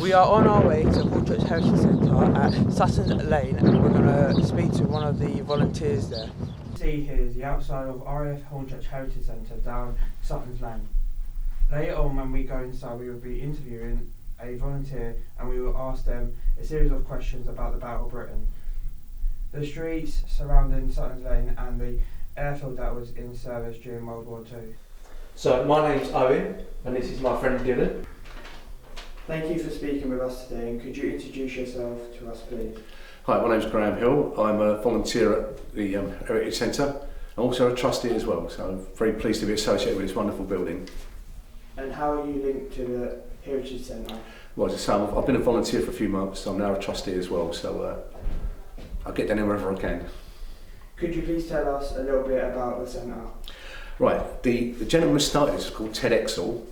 We are on our way to Hornchurch Heritage Centre at Sutton Lane, and we're going to speak to one of the volunteers there. See here is the outside of RAF Hornchurch Heritage Centre down Sutton's Lane. Later on, when we go inside, we will be interviewing a volunteer and we will ask them a series of questions about the Battle of Britain, the streets surrounding Sutton's Lane and the airfield that was in service during World War II. So my name's Owen and this is my friend Dylan. Thank you for speaking with us today, and could you introduce yourself to us, please? Hi, my name's Graham Hill. I'm a volunteer at the Heritage Centre. I'm also a trustee as well, so I'm very pleased to be associated with this wonderful building. And how are you linked to the Heritage Centre? Well, as I say, I've been a volunteer for a few months, so I'm now a trustee as well, so I'll get down there wherever I can. Could you please tell us a little bit about the centre? Right, the gentleman who started this is called Ted Exel.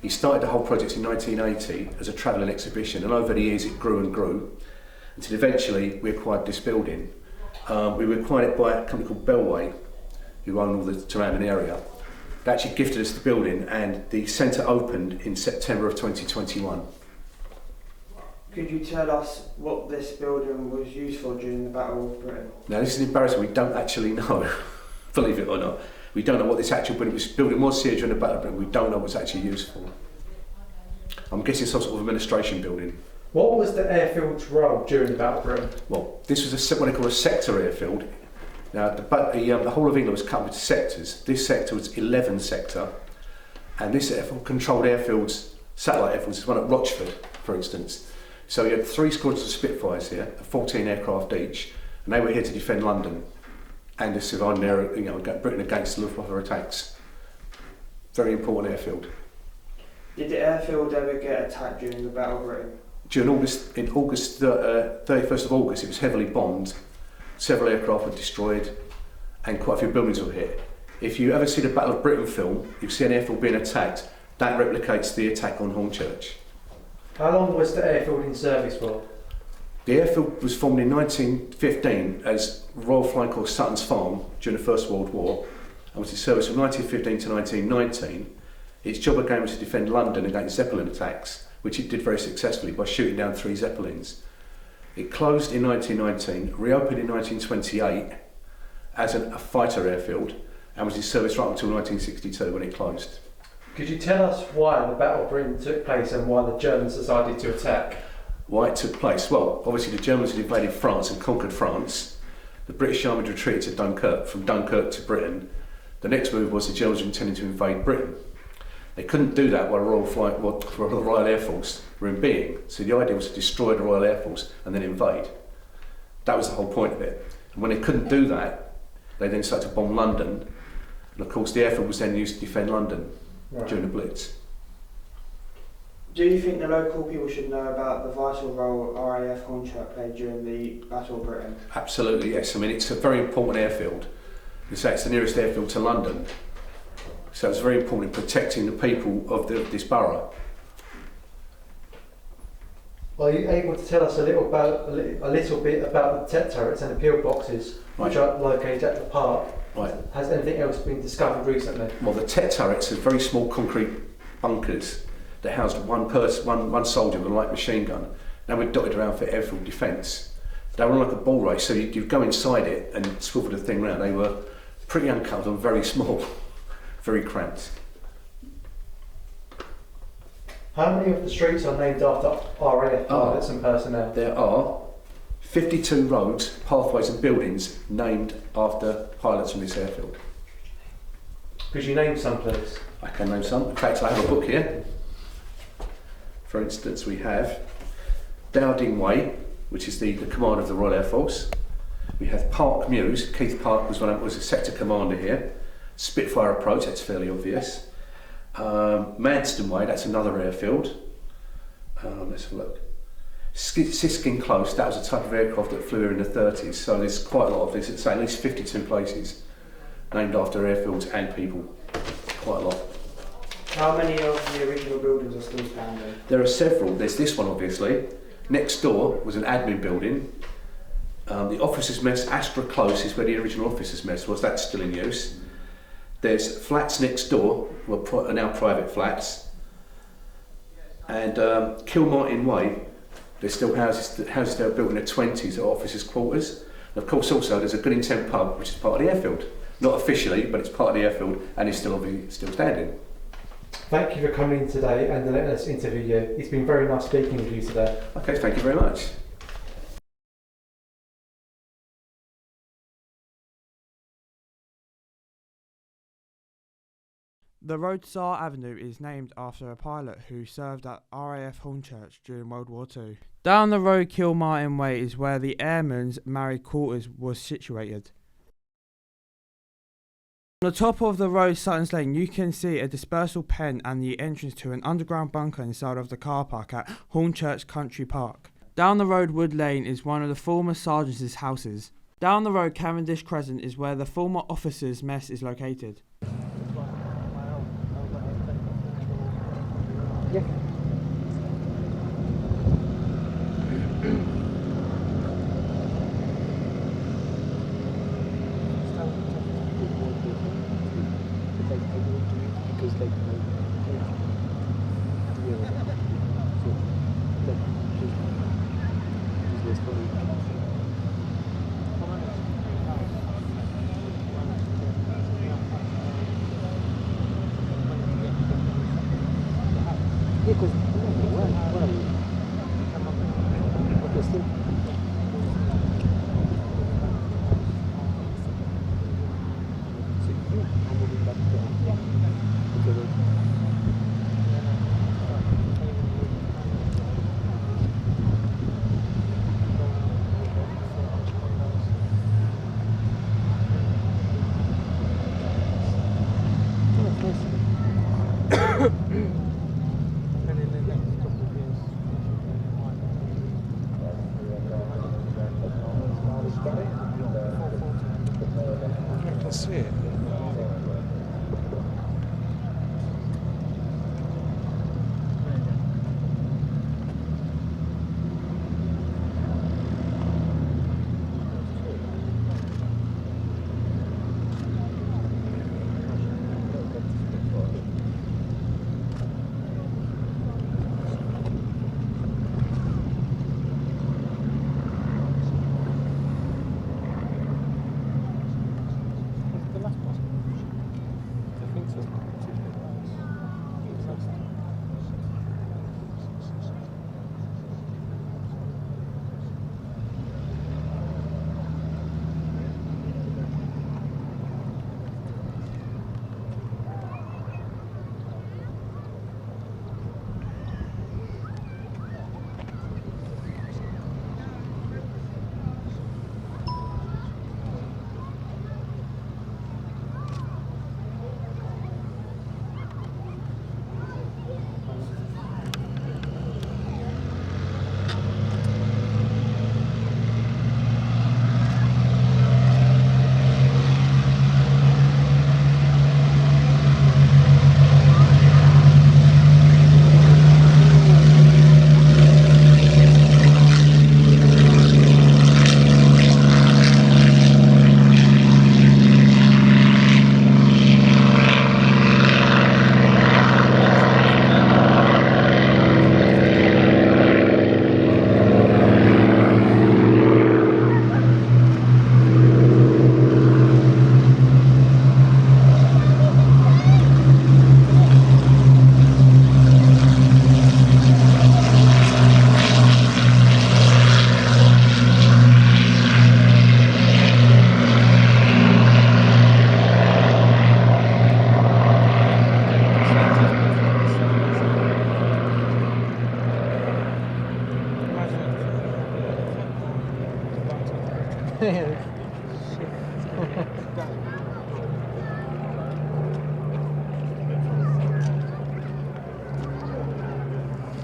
He started the whole project in 1980 as a travelling exhibition, and over the years it grew and grew until eventually we acquired this building. We acquired it by a company called Bellway, who own all the surrounding area. They actually gifted us the building, and the centre opened in September of 2021. Could you tell us what this building was used for during the Battle of Britain? Now this is embarrassing, we don't actually know, believe it or not. We don't know what this actual building was here during the Battle of Britain. We don't know what it's actually used for. I'm guessing some sort of administration building. What was the airfield's role during the Battle of Britain? Well, this was what they call a sector airfield. Now, the whole of England was cut into sectors. This sector was 11 sector, and this airfield controlled airfields, satellite airfields. There's one at Rochford, for instance. So you had 3 squadrons of Spitfires here, 14 aircraft each, and they were here to defend London and the surrounding area, Britain against the Luftwaffe attacks. Very important airfield. Did the airfield ever get attacked during the Battle of Britain? During August, 31st of August, it was heavily bombed. Several aircraft were destroyed, and quite a few buildings were hit. If you ever see the Battle of Britain film, you see an airfield being attacked. That replicates the attack on Hornchurch. How long was the airfield in service for? The airfield was formed in 1915 as Royal Flying Corps Sutton's Farm during the First World War, and was in service from 1915 to 1919. Its job again was to defend London against Zeppelin attacks, which it did very successfully by shooting down 3 Zeppelins. It closed in 1919, reopened in 1928 as a fighter airfield, and was in service right until 1962 when it closed. Could you tell us why the Battle of Britain took place and why the Germans decided to attack? Why it took place? Well, obviously the Germans had invaded France and conquered France. The British Army had retreated to Dunkirk, from Dunkirk to Britain. The next move was the Germans were intending to invade Britain. They couldn't do that while the Royal Air Force were in being, so the idea was to destroy the Royal Air Force and then invade. That was the whole point of it. And when they couldn't do that, they then started to bomb London, and of course the airfield was then used to defend London during the Blitz. Do you think the local people should know about the vital role RAF Hornchurch played during the Battle of Britain? Absolutely, yes. I mean, it's a very important airfield. You say it's the nearest airfield to London, so it's very important in protecting the people of this borough. Are you able to tell us a little bit about the TET turrets and the pillboxes which are located at the park? Right. Has anything else been discovered recently? Well, the TET turrets are very small concrete bunkers that housed one soldier with a light machine gun. They were dotted around for airfield defence. They were like a ball race, so you'd go inside it and swivel the thing around. They were pretty uncomfortable and very small, very cramped. How many of the streets are named after RAF pilots and personnel? There are 52 roads, pathways and buildings named after pilots from this airfield. Could you name some, please? I can name some. In fact, I have a book here. For instance, we have Dowding Way, which is the command of the Royal Air Force. We have Park Mews. Keith Park was a sector commander here. Spitfire Approach, that's fairly obvious. Manston Way, that's another airfield. Let's have a look. Siskin Close, that was a type of aircraft that flew here in the 30s, so there's quite a lot of this. It's at least 52 places named after airfields and people. Quite a lot. How many of the original buildings are still standing? There are several. There's this one, obviously. Next door was an admin building. The officers' mess, Astra Close, is where the original officers' mess was. That's still in use. There's flats next door, are now private flats. And Kilmartin Way, there's still houses that were built in the 20s or officers' quarters. And of course, also there's a Good Intent pub, which is part of the airfield. Not officially, but it's part of the airfield and is still standing. Thank you for coming in today and letting us interview you. It's been very nice speaking with you today. Okay, thank you very much. The road Tsar Avenue is named after a pilot who served at RAF Hornchurch during World War II. Down the road Kilmartin Way is where the Airmen's married quarters was situated. On the top of the road Sutton's Lane you can see a dispersal pen and the entrance to an underground bunker inside of the car park at Hornchurch Country Park. Down the road Wood Lane is one of the former sergeants' houses. Down the road Cavendish Crescent is where the former officers' mess is located. Yeah. Yeah, because